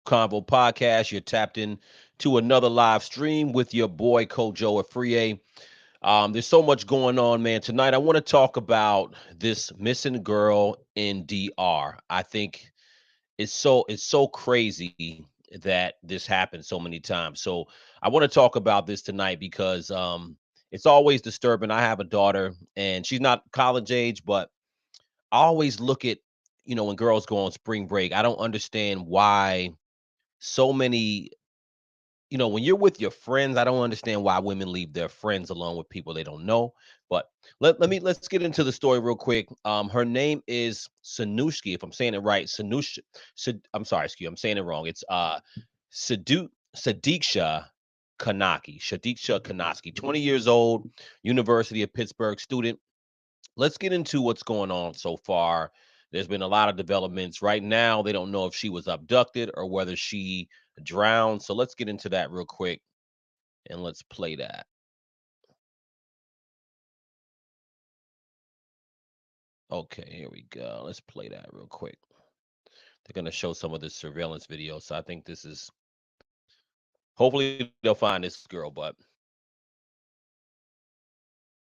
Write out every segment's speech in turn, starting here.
Convo podcast. You're tapped in to another live stream with your boy Kojo Afriye. There's so much going on, man. Tonight, I want to talk about this missing girl in DR. I think it's so crazy that this happens so many times. So I want to talk about this tonight because it's always disturbing. I have a daughter, and she's not college age, but I always look at when girls go on spring break. I don't understand why so many when you're with your friends, I don't understand why women leave their friends alone with people they don't know. But let's get into the story real quick. Her name is Sanushki, if I'm saying it right. I'm sorry, excuse, I'm saying it wrong. It's Sudiksha Konanki, 20 years old, University of Pittsburgh student. Let's get into what's going on so far. There's been a lot of developments. Right now, they don't know if she was abducted or whether she drowned. So let's get into that real quick and let's play that. Okay, here we go. Let's play that real quick. They're going to show some of this surveillance video. So I think this is hopefully they'll find this girl, but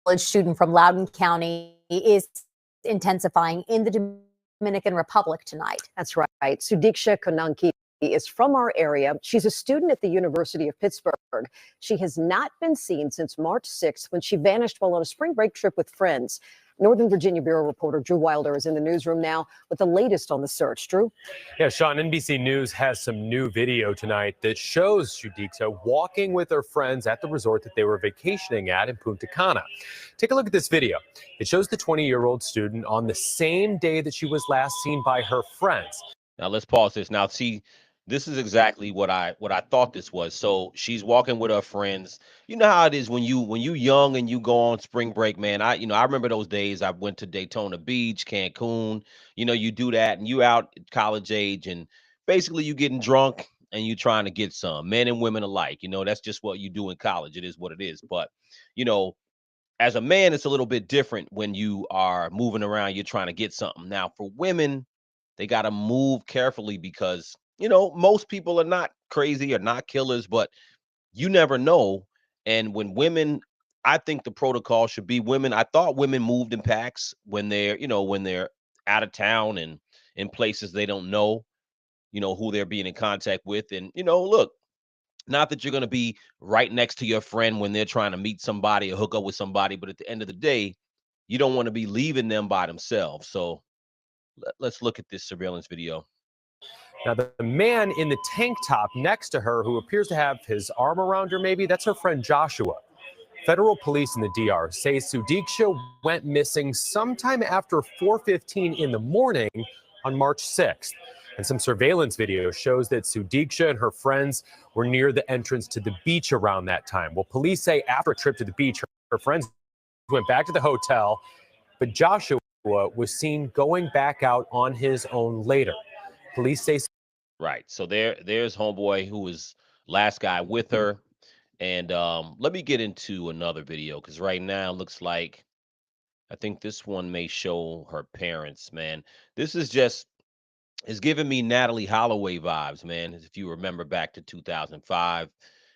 college student from Loudoun County is intensifying in the Dominican Republic tonight. That's right. Sudiksha Konanki is from our area. She's a student at the University of Pittsburgh. She has not been seen since March 6th when she vanished while on a spring break trip with friends. Northern Virginia Bureau reporter Drew Wilder is in the newsroom now with the latest on the search. Drew? Yeah, Sean, NBC News has some new video tonight that shows Sudiksha walking with her friends at the resort that they were vacationing at in Punta Cana. Take a look at this video. It shows the 20-year-old student on the same day that she was last seen by her friends. Now let's pause this. Now, see, this is exactly what I thought this was. So she's walking with her friends. You know how it is when you young and you go on spring break, man. I remember those days. I went to Daytona Beach, Cancun. You do that and you out at college age and basically you getting drunk and you trying to get some, men and women alike. That's just what you do in college. It is what it is. But, as a man, it's a little bit different when you are moving around, you're trying to get something. Now, for women, they got to move carefully because most people are not crazy or not killers, but you never know. And when women, I think the protocol should be women. I thought women moved in packs when they're out of town and in places they don't know, who they're being in contact with. And, look, not that you're going to be right next to your friend when they're trying to meet somebody or hook up with somebody, but at the end of the day, you don't want to be leaving them by themselves. So let's look at this surveillance video. Now, the man in the tank top next to her, who appears to have his arm around her, maybe, that's her friend Joshua. Federal police in the DR say Sudiksha went missing sometime after 4:15 in the morning on March 6th. And some surveillance video shows that Sudiksha and her friends were near the entrance to the beach around that time. Well, police say after a trip to the beach, her friends went back to the hotel, but Joshua was seen going back out on his own later. Police say. Right. So there's homeboy who was last guy with her. And let me get into another video because right now it looks like I think this one may show her parents, man. This is just it's giving me Natalie Holloway vibes, man. If you remember back to 2005,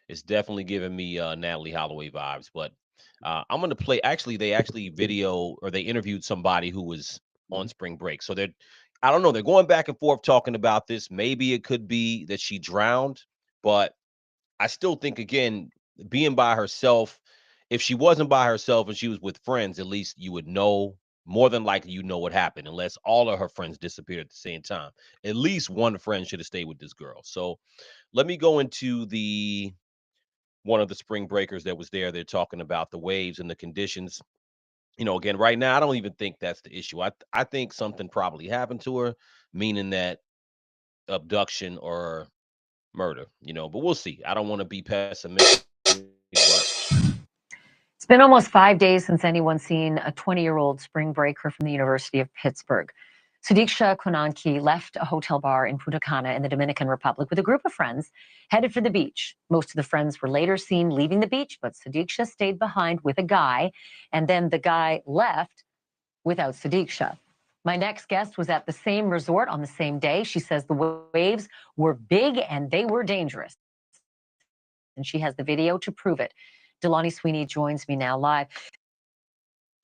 it's definitely giving me Natalie Holloway vibes. But I'm gonna play. Actually, they interviewed somebody who was on spring break. So I don't know. They're going back and forth talking about this. Maybe it could be that she drowned, but I still think again, being by herself. If she wasn't by herself and she was with friends, at least you would know. More than likely, what happened, unless all of her friends disappeared at the same time. At least one friend should have stayed with this girl. So let me go into one of the spring breakers that was there. They're talking about the waves and the conditions. Again, right now, I don't even think that's the issue. I think something probably happened to her, meaning that abduction or murder, but we'll see. I don't want to be pessimistic, but it's been almost 5 days since anyone seen a 20-year-old spring breaker from the University of Pittsburgh. Sudiksha Konanki left a hotel bar in Punta Cana in the Dominican Republic with a group of friends headed for the beach. Most of the friends were later seen leaving the beach, but Sudiksha stayed behind with a guy, and then the guy left without Sudiksha. My next guest was at the same resort on the same day. She says the waves were big and they were dangerous. And she has the video to prove it. Delani Sweeney joins me now live.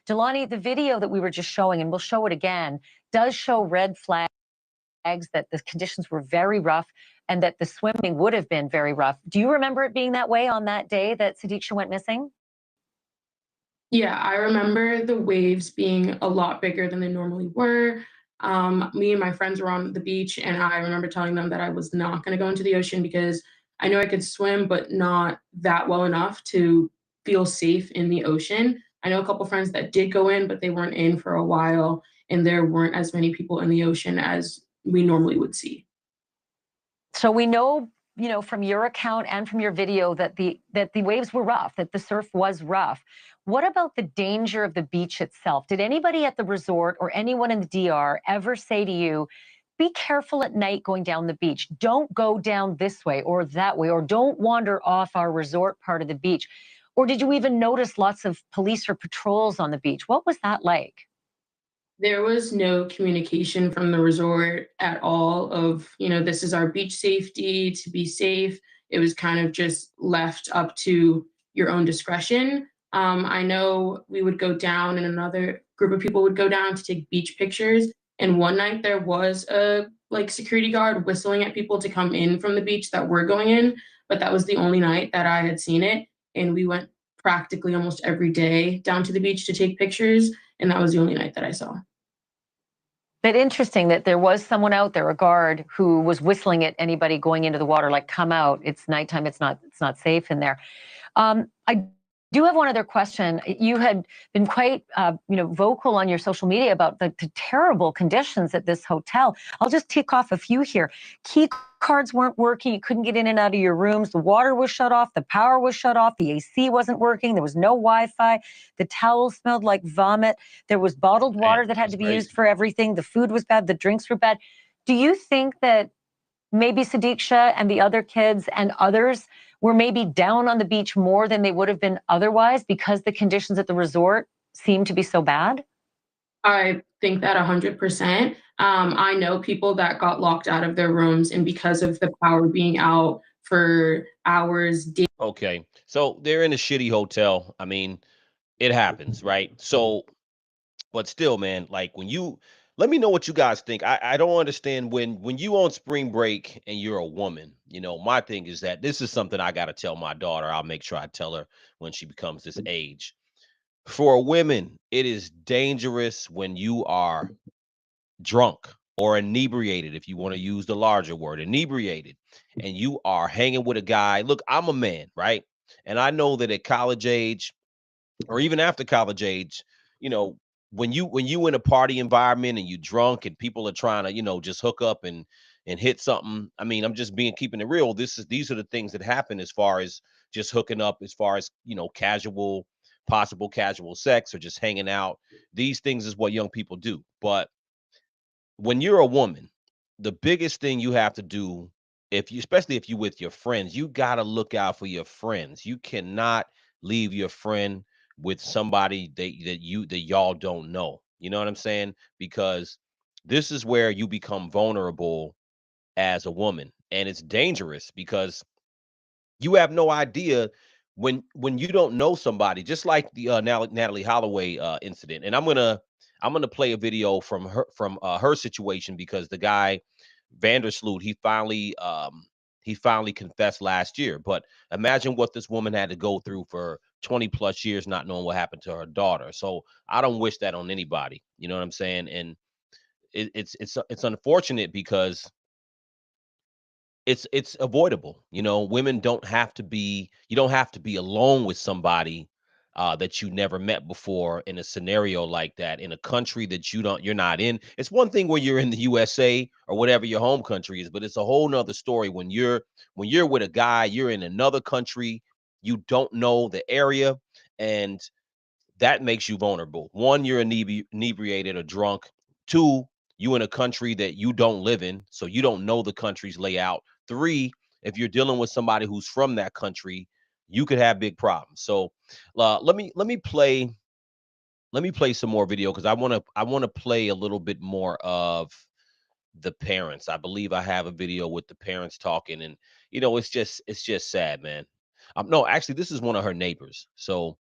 Delani, the video that we were just showing, and we'll show it again, does show red flags that the conditions were very rough and that the swimming would have been very rough. Do you remember it being that way on that day that Sudiksha went missing? Yeah, I remember the waves being a lot bigger than they normally were. Me and my friends were on the beach, and I remember telling them that I was not going to go into the ocean because I know I could swim, but not that well enough to feel safe in the ocean. I know a couple friends that did go in, but they weren't in for a while, and there weren't as many people in the ocean as we normally would see. So we know, from your account and from your video that the waves were rough, that the surf was rough. What about the danger of the beach itself? Did anybody at the resort or anyone in the DR ever say to you, be careful at night going down the beach. Don't go down this way or that way, or don't wander off our resort part of the beach? Or did you even notice lots of police or patrols on the beach? What was that like? There was no communication from the resort at all of, this is our beach safety to be safe. It was kind of just left up to your own discretion. I know we would go down and another group of people would go down to take beach pictures. And one night there was a security guard whistling at people to come in from the beach that were going in, but that was the only night that I had seen it. And we went practically almost every day down to the beach to take pictures. And that was the only night that I saw. But interesting that there was someone out there, a guard, who was whistling at anybody going into the water, like, come out, it's nighttime, it's not safe in there. I do have one other question. You had been quite vocal on your social media about the terrible conditions at this hotel. I'll just tick off a few here. Key cards weren't working. You couldn't get in and out of your rooms. The water was shut off. The power was shut off. The AC wasn't working. There was no Wi-Fi. The towels smelled like vomit. There was bottled water that had to be used for everything. The food was bad. The drinks were bad. Do you think that maybe Sudiksha and the other kids and others were maybe down on the beach more than they would have been otherwise because the conditions at the resort seemed to be so bad? I think that 100%. I know people that got locked out of their rooms, and because of the power being out for hours, days. Okay, so they're in a shitty hotel. I mean, it happens, right? So, but still, man, like let me know what you guys think. I don't understand when you on spring break and you're a woman. My thing is that this is something I got to tell my daughter. I'll make sure I tell her when she becomes this age. For women, it is dangerous when you are drunk or inebriated, if you want to use the larger word, inebriated, and you are hanging with a guy. Look, I'm a man, right? And I know that at college age or even after college age, you know, when you in a party environment and you drunk and people are trying to, just hook up and hit something. I mean, I'm just keeping it real. These are the things that happen as far as just hooking up, as far as, possible casual sex or just hanging out. These things is what young people do. But when you're a woman, the biggest thing you have to do, especially if you with your friends, you got to look out for your friends. You cannot leave your friend with somebody that y'all don't know. You know what I'm saying? Because this is where you become vulnerable as a woman, and it's dangerous because you have no idea when you don't know somebody, just like the Natalie Holloway incident. And I'm gonna play a video from her situation because the guy Vandersloot, he finally confessed last year. But imagine what this woman had to go through for 20 plus years not knowing what happened to her daughter. So I don't wish that on anybody. You know what I'm saying? And it's unfortunate because it's avoidable. Women don't have to be you don't have to be alone with somebody that you never met before in a scenario like that in a country that you're not in. It's one thing when you're in the USA or whatever your home country is, but it's a whole nother story when you're with a guy, you're in another country, you don't know the area, and that makes you vulnerable. One, you're inebriated or drunk. Two, you in a country that you don't live in, so you don't know the country's layout. Three, if you're dealing with somebody who's from that country, you could have big problems. So let me play let me play some more video because I want to play a little bit more of the parents. I believe I have a video with the parents talking, and it's just sad, man. No, actually, this is one of her neighbors. So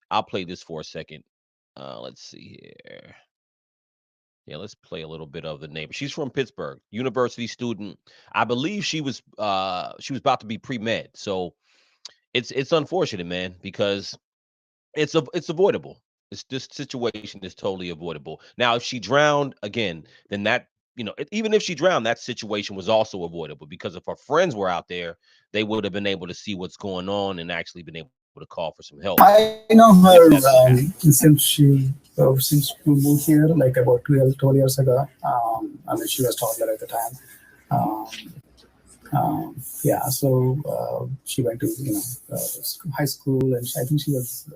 I'll play this for a second. Let's see here. Yeah, let's play a little bit of the neighbor. She's from Pittsburgh, university student. I believe she was about to be pre-med. So it's unfortunate, man, because it's avoidable. This situation is totally avoidable. Now, if she drowned again, then even if she drowned, that situation was also avoidable because if her friends were out there, they would have been able to see what's going on and actually been able to call for some help. I know If her that's what happened. since we moved here, like about 12 years ago. I mean, she was toddler at the time. Um, yeah, so she went to high school, and I think she was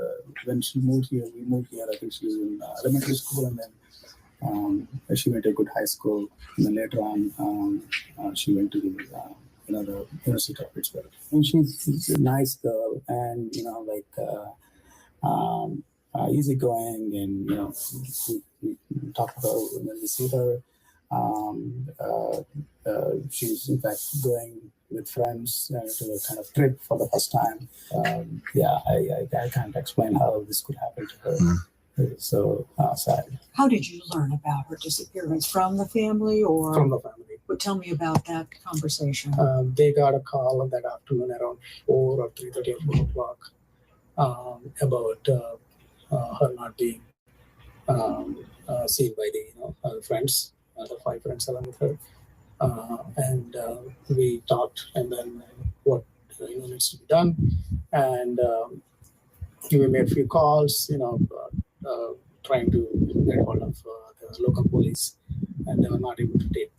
when she moved here. We moved here. I think she was in elementary school, and then she went to a good high school. And then later on, she went to the University of Pittsburgh. And she's a nice girl, and easygoing, and we talk about when we see her. Um, uh, she's in fact going with friends to a kind of trip for the first time. Yeah, I can't explain how this could happen to her. It's so sad. How did you learn about her disappearance? From the family or? From the family. Well, tell me about that conversation. They got a call that afternoon around 4 or 3:30 or 4 o'clock about her not being seen by the her friends, the 5 friends along with her, and we talked, and then what needs to be done, and we made a few calls, trying to get hold of the local police, and they were not able to take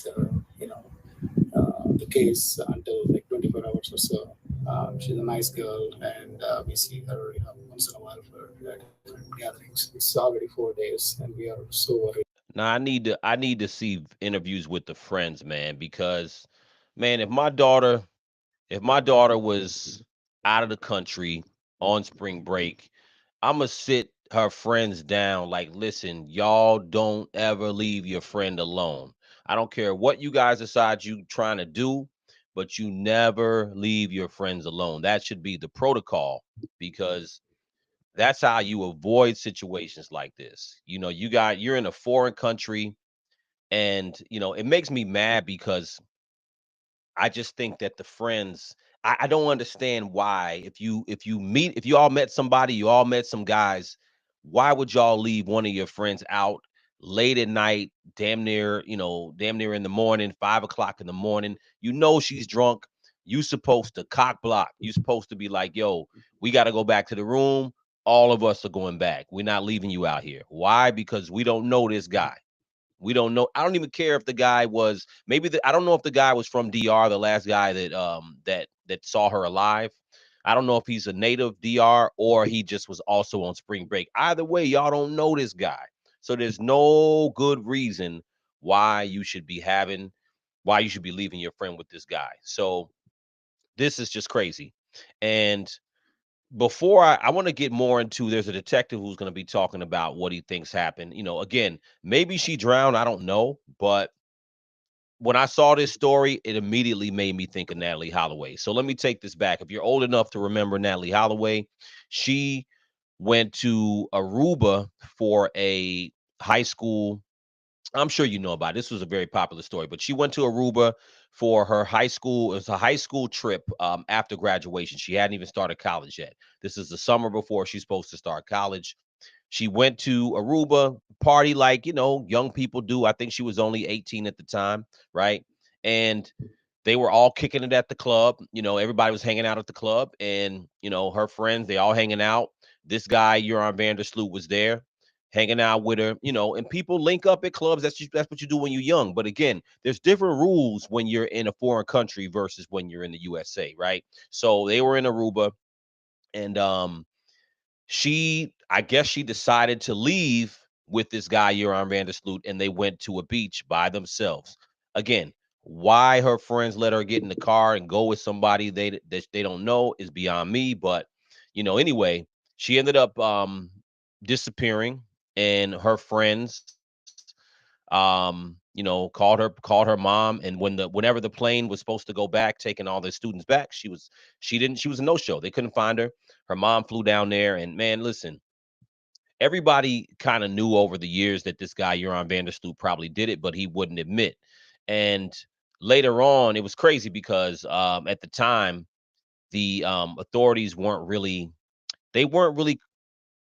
the case until like 24 hours or so. She's a nice girl, and we see her once in a while for different gatherings. It's already 4 days, and we are so worried. Now I need to see interviews with the friends, man, because man, if my daughter was out of the country on spring break, I'ma sit her friends down like, listen, y'all don't ever leave your friend alone. I don't care what you guys decide you trying to do, but you never leave your friends alone. That should be the protocol because that's how you avoid situations like this. You're in a foreign country and it makes me mad because I just think that the friends, I don't understand why if you all met somebody, you all met some guys, why would y'all leave one of your friends out late at night, damn near in the morning, 5 o'clock in the morning? She's drunk. You supposed to cock block. You supposed to be like, yo, we got to go back to the room. All of us are going back. We're not leaving you out here. Why? Because we don't know this guy. We don't know. I don't even care if the guy was I don't know if the guy was from DR, the last guy that saw her alive. I don't know if he's a native DR or he just was also on spring break. Either way, y'all don't know this guy. So there's no good reason why you should be leaving your friend with this guy. So this is just crazy. And before I want to get more into, there's a detective who's going to be talking about what he thinks happened. Again, maybe she drowned. I don't know. But when I saw this story, it immediately made me think of Natalie Holloway. So let me take this back. If you're old enough to remember Natalie Holloway, she went to Aruba for a high school. I'm sure you know about it. This was a very popular story, but she went to Aruba for her high school. It was a high school trip after graduation. She hadn't even started college yet. This is the summer before she's supposed to start college. She went to Aruba, party like, young people do. I think she was only 18 at the time, right? And they were all kicking it at the club. Everybody was hanging out at the club, and, her friends, they all hanging out. This guy, Joran Vandersloot, was there hanging out with her, and people link up at clubs. That's what you do when you're young. But again, there's different rules when you're in a foreign country versus when you're in the USA, right? So they were in Aruba, and I guess she decided to leave with this guy, Joran Vandersloot, and they went to a beach by themselves. Again, why her friends let her get in the car and go with somebody that they don't know is beyond me. But anyway, she ended up disappearing, and her friends, called her mom, and whenever the plane was supposed to go back, taking all the students back, she was a no show. They couldn't find her. Her mom flew down there, and man, listen, everybody kind of knew over the years that this guy Joran Vandersloot probably did it, but he wouldn't admit. And later on, it was crazy because at the time, the authorities they weren't really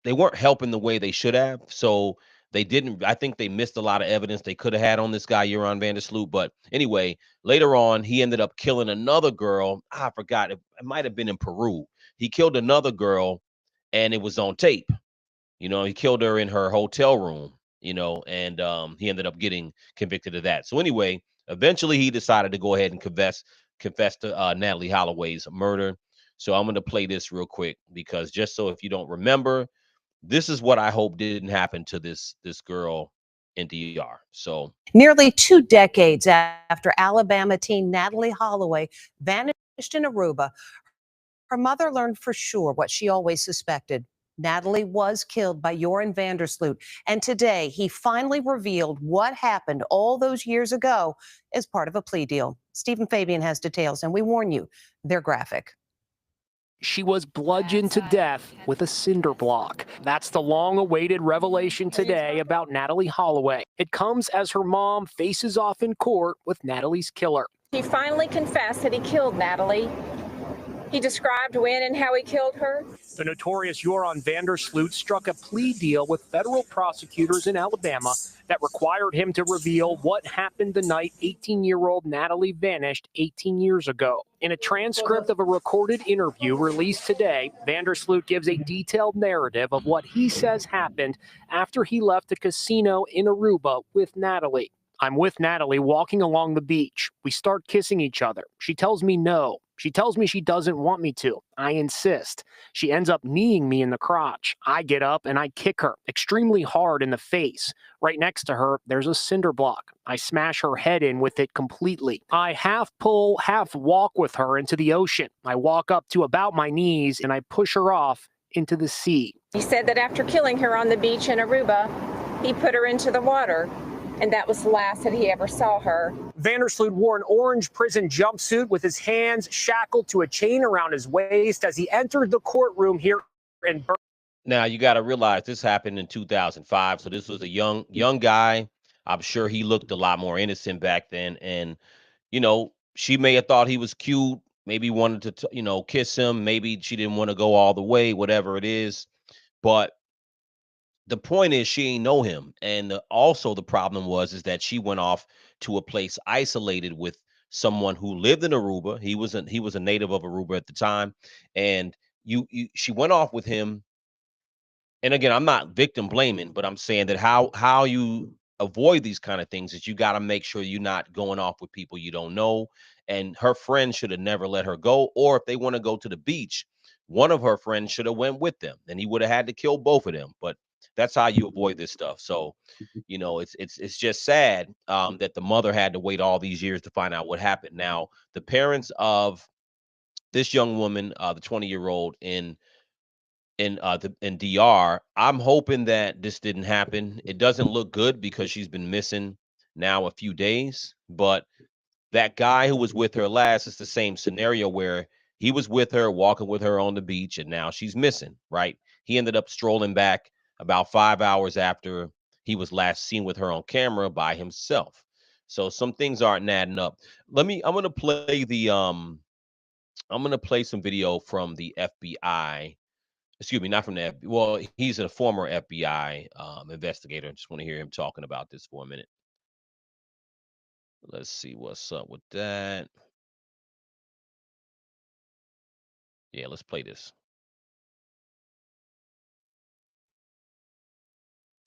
they weren't helping the way they should have. So they didn't. I think they missed a lot of evidence they could have had on this guy Joran Vandersloot. But anyway, later on, he ended up killing another girl. I forgot. It might have been in Peru. He killed another girl, and it was on tape. He killed her in her hotel room. And he ended up getting convicted of that. So anyway, eventually he decided to go ahead and confess to Natalie Holloway's murder. So I'm going to play this real quick because just so if you don't remember, this is what I hope didn't happen to this girl in DR. So Nearly 2 decades after Alabama teen Natalie Holloway vanished in Aruba, her mother learned for sure what she always suspected. Natalie was killed by Joran Vandersloot, and today he finally revealed what happened all those years ago as part of a plea deal. Stephen Fabian has details, and we warn you, they're graphic. She was bludgeoned to death with a cinder block. That's the long-awaited revelation today about Natalie Holloway. It comes as her mom faces off in court with Natalie's killer. He finally confessed that he killed Natalie. He described when and how he killed her. The notorious Joran Vandersloot struck a plea deal with federal prosecutors in Alabama that required him to reveal what happened the night 18-year-old Natalie vanished 18 years ago. In a transcript of a recorded interview released today, Vandersloot gives a detailed narrative of what he says happened after he left a casino in Aruba with Natalie. I'm with Natalie walking along the beach. We start kissing each other. She tells me no. She tells me she doesn't want me to. I insist. She ends up kneeing me in the crotch. I get up and I kick her extremely hard in the face. Right next to her, there's a cinder block. I smash her head in with it completely. I half pull, half walk with her into the ocean. I walk up to about my knees and I push her off into the sea. He said that after killing her on the beach in Aruba, he put her into the water, and that was the last that he ever saw her. Vandersloot wore an orange prison jumpsuit with his hands shackled to a chain around his waist as he entered the courtroom here in Berkeley. now you got to realize this happened in 2005. So this was a young guy. I'm sure he looked a lot more innocent back then. And, she may have thought he was cute, maybe wanted to, kiss him. Maybe she didn't want to go all the way, whatever it is. But the point is she ain't know him. And also the problem is that she went off to a place isolated with someone who lived in Aruba. He was a native of Aruba at the time. And she went off with him. And again, I'm not victim blaming, but I'm saying that how you avoid these kind of things is you got to make sure you're not going off with people you don't know. And her friend should have never let her go. Or if they want to go to the beach, one of her friends should have went with them. And he would have had to kill both of them. But that's how you avoid this stuff. So, it's just sad that the mother had to wait all these years to find out what happened. Now, the parents of this young woman, the 20-year-old in DR, I'm hoping that this didn't happen. It doesn't look good because she's been missing now a few days. But that guy who was with her last is the same scenario where he was with her, walking with her on the beach, and now she's missing, right? He ended up strolling back about 5 hours after he was last seen with her on camera by himself. So some things aren't adding up. I'm gonna play some video from the FBI. Excuse me, not from the FBI. Well, he's a former FBI investigator. I just want to hear him talking about this for a minute. Let's see what's up with that. Yeah, let's play this.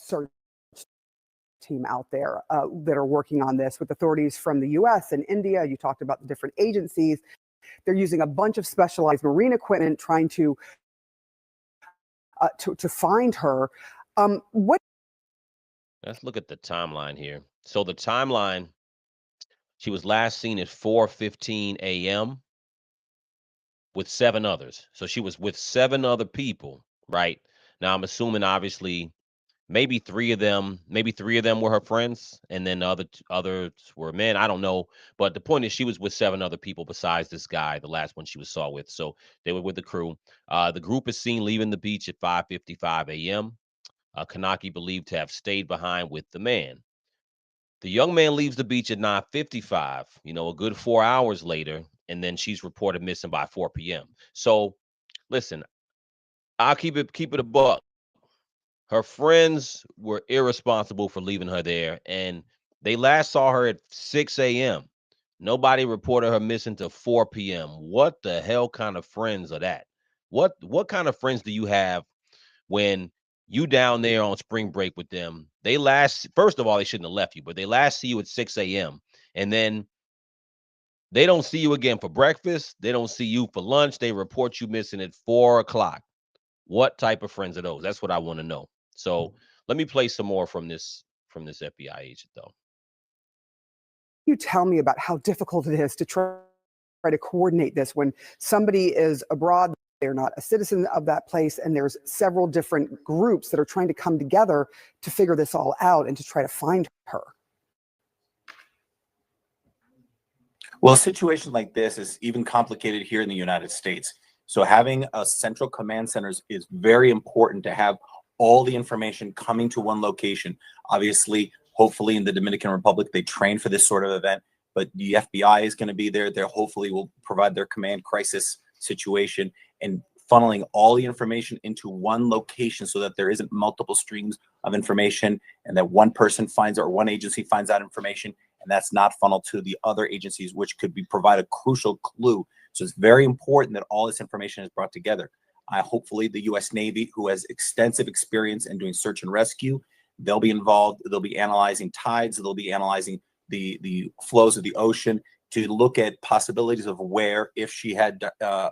Search team out there that are working on this with authorities from the US and India. You talked about the different agencies. They're using a bunch of specialized marine equipment trying to find her. What? Let's look at the timeline here. So the timeline, she was last seen at 4:15 a.m. with 7 others. So she was with 7 other people, right? Now I'm assuming obviously maybe three of them were her friends, and then others were men. I don't know, but the point is, she was with 7 other people besides this guy, the last one she was saw with. So they were with the crew. The group is seen leaving the beach at 5:55 a.m. Konanki believed to have stayed behind with the man. The young man leaves the beach at 9:55. A good 4 hours later, and then she's reported missing by 4 p.m. So, listen, I'll keep it a buck. Her friends were irresponsible for leaving her there, and they last saw her at 6 a.m. Nobody reported her missing till 4 p.m. What the hell kind of friends are that? What kind of friends do you have when you down there on spring break with them? First of all, they shouldn't have left you, but they last see you at 6 a.m. and then they don't see you again for breakfast. They don't see you for lunch. They report you missing at 4 o'clock. What type of friends are those? That's what I want to know. So let me play some more from this FBI agent, though. You tell me about how difficult it is to try to coordinate this when somebody is abroad, they're not a citizen of that place, and there's several different groups that are trying to come together to figure this all out and to try to find her. Well, a situation like this is even complicated here in the United States. So having a central command center is very important to have all the information coming to one location. Obviously, hopefully in the Dominican Republic, they train for this sort of event, but the FBI is going to be there. They hopefully will provide their command crisis situation and funneling all the information into one location so that there isn't multiple streams of information and that one person finds or one agency finds that information and that's not funneled to the other agencies, which could provide a crucial clue. So it's very important that all this information is brought together. Hopefully the U.S. Navy, who has extensive experience in doing search and rescue, they'll be involved. They'll be analyzing tides. They'll be analyzing the flows of the ocean to look at possibilities of where, if she had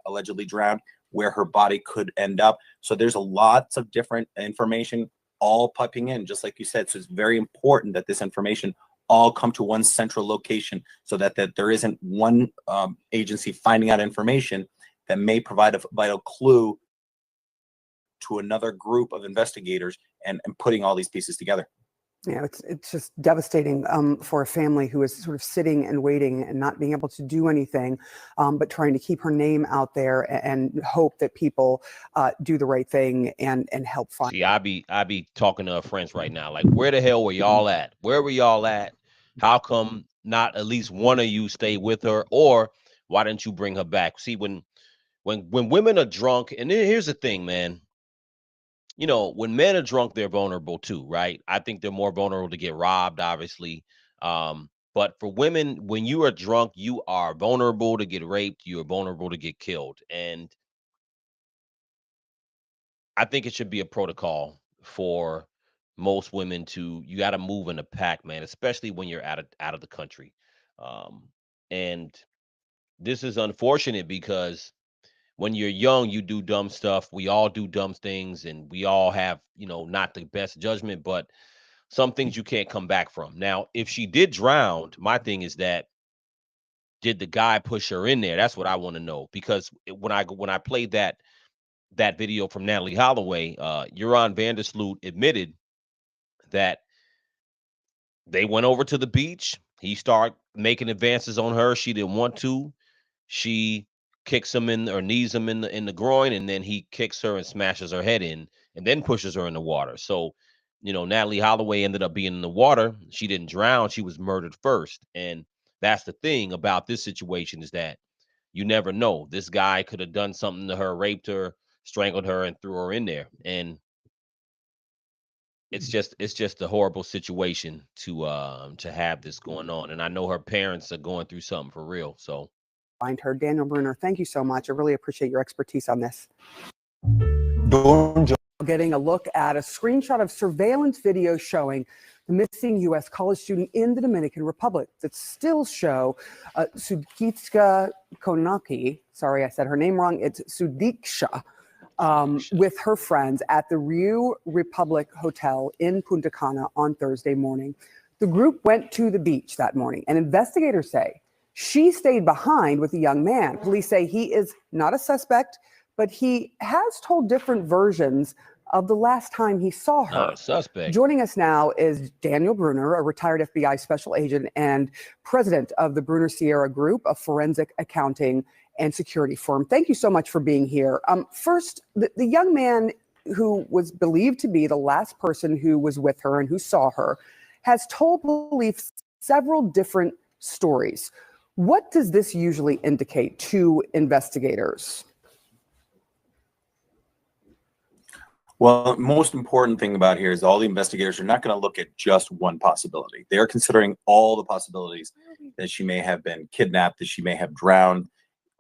allegedly drowned, where her body could end up. So there's a lots of different information all piping in, just like you said. So it's very important that this information all come to one central location so that there isn't one agency finding out information that may provide a vital clue to another group of investigators and putting all these pieces together. Yeah, it's just devastating for a family who is sort of sitting and waiting and not being able to do anything, but trying to keep her name out there and hope that people do the right thing and help find. See, I be talking to her friends right now, like, where the hell were y'all at? Where were y'all at? How come not at least one of you stay with her, or why didn't you bring her back? See, when women are drunk, and then here's the thing, man. When men are drunk, they're vulnerable too, right? I think they're more vulnerable to get robbed, obviously. But for women, when you are drunk, you are vulnerable to get raped. You are vulnerable to get killed. And I think it should be a protocol for most women you got to move in a pack, man, especially when you're out of the country. And this is unfortunate because when you're young, you do dumb stuff. We all do dumb things, and we all have, not the best judgment, but some things you can't come back from. Now, if she did drown, my thing is that, did the guy push her in there? That's what I want to know, because when I played that video from Natalie Holloway, Joran van der Sloot admitted that they went over to the beach. He started making advances on her. She didn't want to. She kicks him in or knees him in the groin, and then he kicks her and smashes her head in, and then pushes her in the water. So, Natalie Holloway ended up being in the water. She didn't drown. She was murdered first. And that's the thing about this situation, is that you never know. This guy could have done something to her, raped her, strangled her, and threw her in there. And it's just a horrible situation to have this going on. And I know her parents are going through something for real. So Find her. Daniel Bruner, thank you so much. I really appreciate your expertise on this. Getting a look at a screenshot of surveillance video showing the missing U.S. college student in the Dominican Republic that still show Sudiksha Konanki, sorry I said her name wrong, it's Sudiksha, with her friends at the Rio Republic Hotel in Punta Cana on Thursday morning. The group went to the beach that morning, and investigators say she stayed behind with a young man. Police say he is not a suspect, but he has told different versions of the last time he saw her. Not a suspect. Joining us now is Daniel Bruner, a retired FBI special agent and president of the Bruner Sierra Group, a forensic accounting and security firm. Thank you so much for being here. First, the young man who was believed to be the last person who was with her and who saw her has told police several different stories. What does this usually indicate to investigators? Well, most important thing about here is all the investigators are not going to look at just one possibility. They're considering all the possibilities that she may have been kidnapped, that she may have drowned.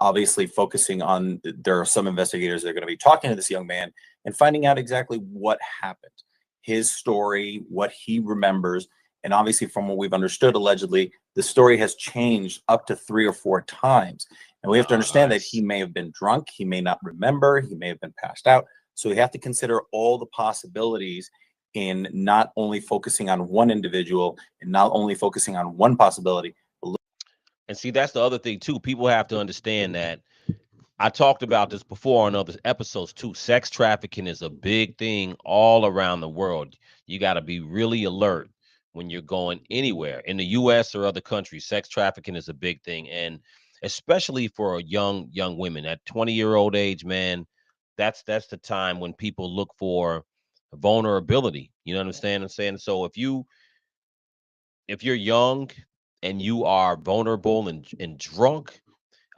Obviously, focusing on, there are some investigators that are going to be talking to this young man and finding out exactly what happened, his story, what he remembers. And obviously, from what we've understood, allegedly, the story has changed up to 3 or 4 times. And we have to understand that he may have been drunk, he may not remember, he may have been passed out. So we have to consider all the possibilities in not only focusing on one individual and not only focusing on one possibility. And see, that's the other thing too. People have to understand that I talked about this before on other episodes too. Sex trafficking is a big thing all around the world. You got to be really alert when you're going anywhere in the US or other countries. Sex trafficking is a big thing. And especially for young women at 20-year-old age, man, that's the time when people look for vulnerability. You know what I'm saying? So if you're young and you are vulnerable and drunk,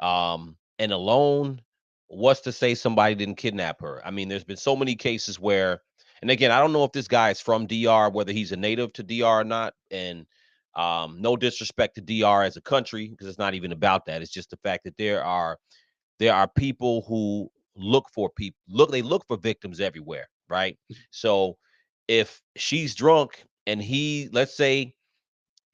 and alone, what's to say somebody didn't kidnap her? I mean, there's been so many cases where, and again, I don't know if this guy is from DR, whether he's a native to DR or not. And no disrespect to DR as a country, because it's not even about that. It's just the fact that there are people who they look for victims everywhere, right? So if she's drunk and let's say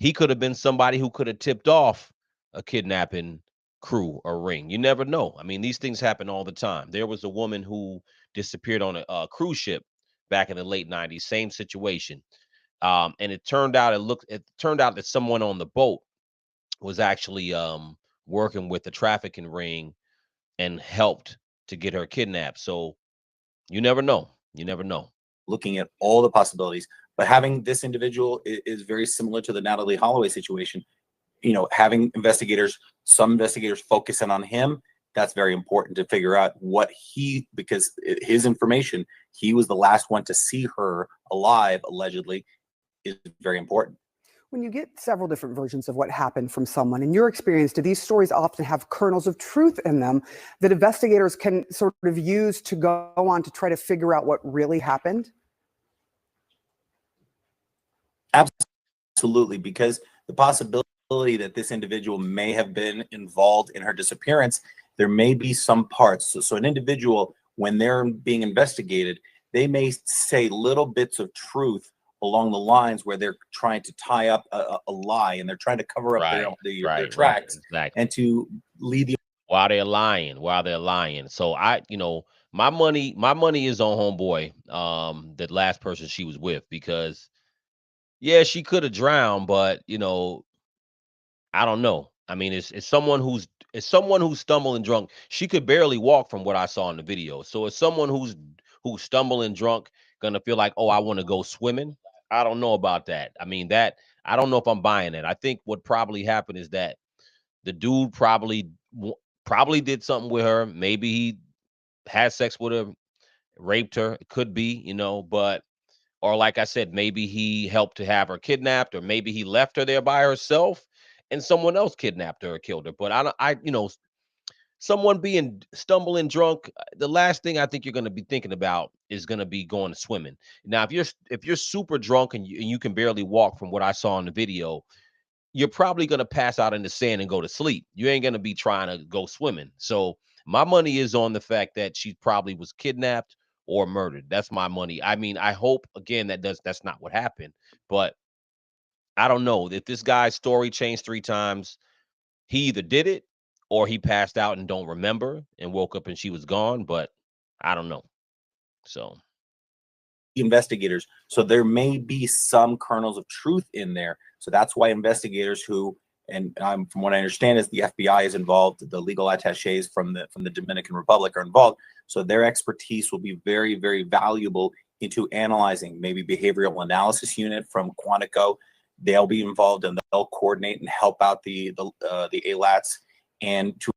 he could have been somebody who could have tipped off a kidnapping crew or ring. You never know. I mean, these things happen all the time. There was a woman who disappeared on a cruise ship back in the late 90s, same situation. And it turned out that someone on the boat was actually working with the trafficking ring and helped to get her kidnapped. So you never know. You never know. Looking at all the possibilities, but having this individual is very similar to the Natalie Holloway situation. You know, having some investigators focusing on him, that's very important to figure out because his information, he was the last one to see her alive, allegedly, is very important. When you get several different versions of what happened from someone, in your experience, do these stories often have kernels of truth in them that investigators can sort of use to go on to try to figure out what really happened? Absolutely, because the possibility that this individual may have been involved in her disappearance, there may be some parts. So an individual, when they're being investigated, they may say little bits of truth along the lines where they're trying to tie up a lie, and they're trying to cover up their tracks, exactly. and to lead the while they're lying. So my money is on homeboy, that last person she was with, because yeah, she could have drowned, but I don't know. I mean, it's someone who's stumbling drunk. She could barely walk from what I saw in the video. So it's someone who's stumbling drunk gonna feel like, oh, I want to go swimming. I don't know about that. I mean, I don't know if I'm buying it. I think what probably happened is that the dude probably did something with her. Maybe he had sex with her, raped her. It could be, but or like I said, maybe he helped to have her kidnapped, or maybe he left her there by herself and someone else kidnapped her or killed her. But someone being stumbling drunk, the last thing I think you're going to be thinking about is going to be going swimming. Now, if you're super drunk and you can barely walk, from what I saw in the video, you're probably going to pass out in the sand and go to sleep. You ain't going to be trying to go swimming. So my money is on the fact that she probably was kidnapped or murdered. That's my money. I mean, I hope again that's not what happened, but I don't know if this guy's story changed 3 times. He either did it or he passed out and don't remember and woke up and she was gone, but I don't know. So investigators. So there may be some kernels of truth in there. So that's why investigators who And from what I understand is the FBI is involved. The legal attaches from the Dominican Republic are involved. So their expertise will be very, very valuable into analyzing. Maybe behavioral analysis unit from Quantico. They'll be involved and they'll coordinate and help out the ALATs. And to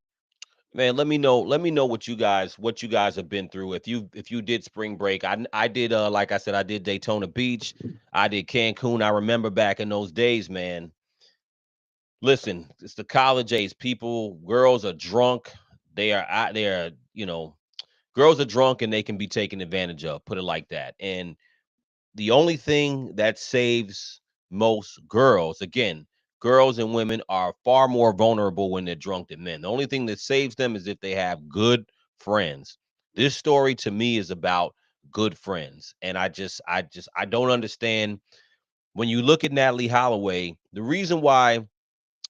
Man, let me know what you guys have been through. If you did spring break, I did like I said, I did Daytona Beach, I did Cancun. I remember back in those days, man. Listen, it's the college age. People, girls are drunk. They are out there, girls are drunk and they can be taken advantage of, put it like that. And the only thing that saves most girls, again, girls and women are far more vulnerable when they're drunk than men. The only thing that saves them is if they have good friends. This story to me is about good friends. And I don't understand when you look at Natalie Holloway, the reason why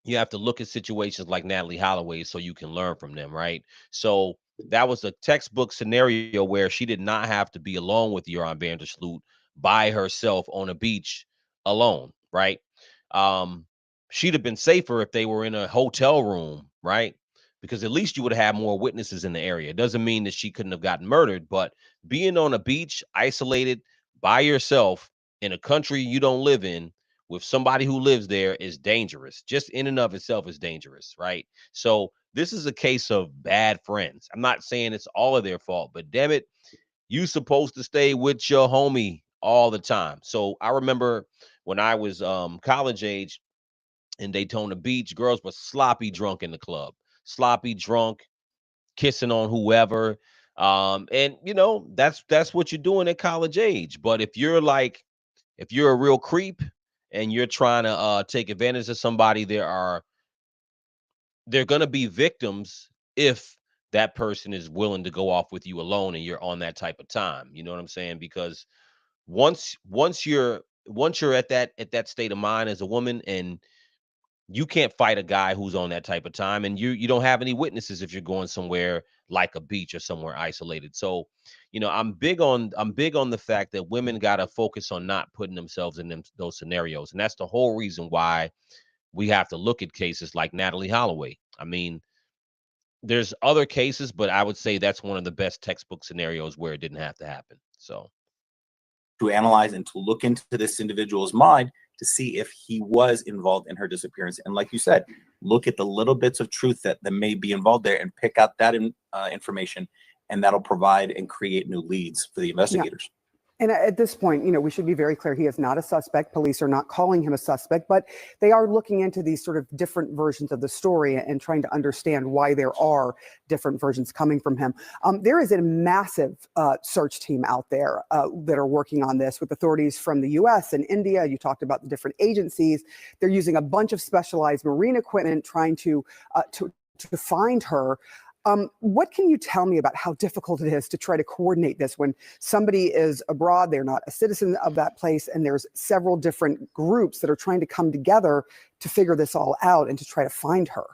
you have to look at situations like Natalie Holloway so you can learn from them, right? So that was a textbook scenario where she did not have to be alone with Joran van der Sloot by herself on a beach alone, right? Um, she'd have been safer if they were in a hotel room, right? Because at least you would have more witnesses in the area. It doesn't mean that she couldn't have gotten murdered, but being on a beach, isolated by yourself in a country you don't live in, with somebody who lives there is dangerous. Just in and of itself is dangerous, right? So this is a case of bad friends. I'm not saying it's all of their fault, but damn it, you supposed to stay with your homie all the time. So I remember when I was college age in Daytona Beach, girls were sloppy drunk in the club, sloppy drunk, kissing on whoever. And that's what you're doing at college age. But if you're a real creep and you're trying to take advantage of somebody, they're going to be victims if that person is willing to go off with you alone and you're on that type of time. You know what I'm saying? Because once you're at that state of mind as a woman, and you can't fight a guy who's on that type of time, and you don't have any witnesses if you're going somewhere like a beach or somewhere isolated. So I'm big on the fact that women got to focus on not putting themselves in those scenarios, and that's the whole reason why we have to look at cases like Natalie Holloway. I mean, there's other cases, but I would say that's one of the best textbook scenarios where it didn't have to happen. So to analyze and to look into this individual's mind to see if he was involved in her disappearance. And like you said, look at the little bits of truth that may be involved there and pick out that information, and that'll provide and create new leads for the investigators. And at this point, we should be very clear. He is not a suspect. Police are not calling him a suspect, but they are looking into these sort of different versions of the story and trying to understand why there are different versions coming from him. There is a massive search team out there that are working on this with authorities from the U.S. and India. You talked about the different agencies. They're using a bunch of specialized marine equipment trying to find her. What can you tell me about how difficult it is to try to coordinate this when somebody is abroad, they're not a citizen of that place, and there's several different groups that are trying to come together to figure this all out and to try to find her?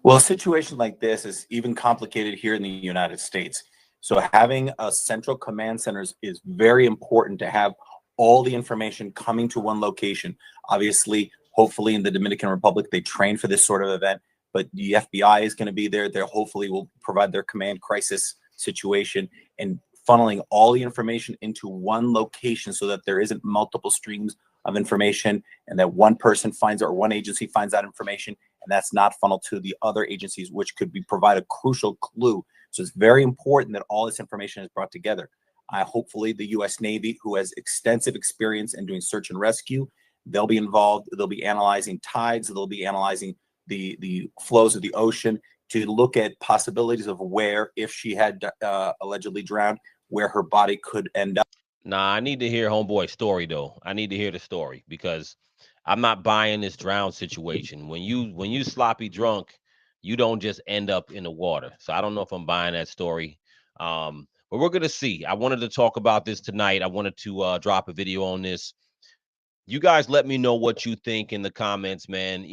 Well, a situation like this is even complicated here in the United States. So having a central command centers is very important to have all the information coming to one location. Obviously, hopefully in the Dominican Republic, they train for this sort of event, but the FBI is going to be there. They hopefully will provide their command crisis situation and funneling all the information into one location so that there isn't multiple streams of information and that one person finds or one agency finds that information and that's not funneled to the other agencies, which could provide a crucial clue. So it's very important that all this information is brought together. Hopefully the U.S. Navy, who has extensive experience in doing search and rescue, they'll be involved. They'll be analyzing tides. They'll be analyzing the flows of the ocean to look at possibilities of where, if she had allegedly drowned, where her body could end up. Nah, I need to hear homeboy's story though. I need to hear the story because I'm not buying this drown situation. When you sloppy drunk, you don't just end up in the water. So I don't know if I'm buying that story. But we're gonna see. I wanted to talk about this tonight. I wanted to drop a video on this. You guys let me know what you think in the comments, man.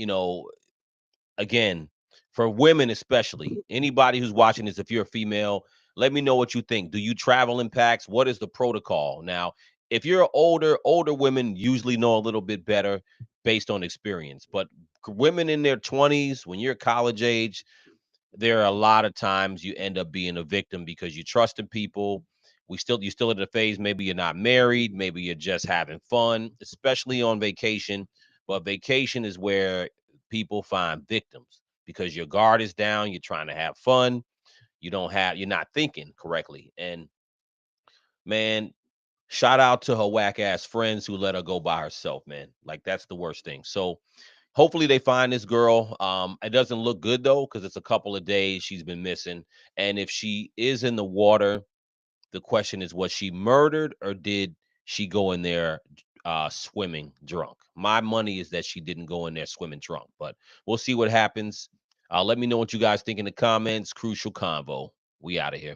Again, for women especially, anybody who's watching this, if you're a female, let me know what you think. Do you travel in packs? What is the protocol? Now, if you're older women usually know a little bit better based on experience. But women in their 20s, when you're college age, there are a lot of times you end up being a victim because you trusted people. You still at the phase, maybe you're not married, maybe you're just having fun, especially on vacation. But vacation is where people find victims because your guard is down, you're trying to have fun, you're not thinking correctly. And man, shout out to her whack ass friends who let her go by herself, man. Like that's the worst thing. So hopefully they find this girl. It doesn't look good though, because it's a couple of days she's been missing. And if she is in the water, the question is, was she murdered or did she go in there swimming drunk? My money is that she didn't go in there swimming drunk, but we'll see what happens. Let me know what you guys think in the comments. Crucial Convo. We out of here.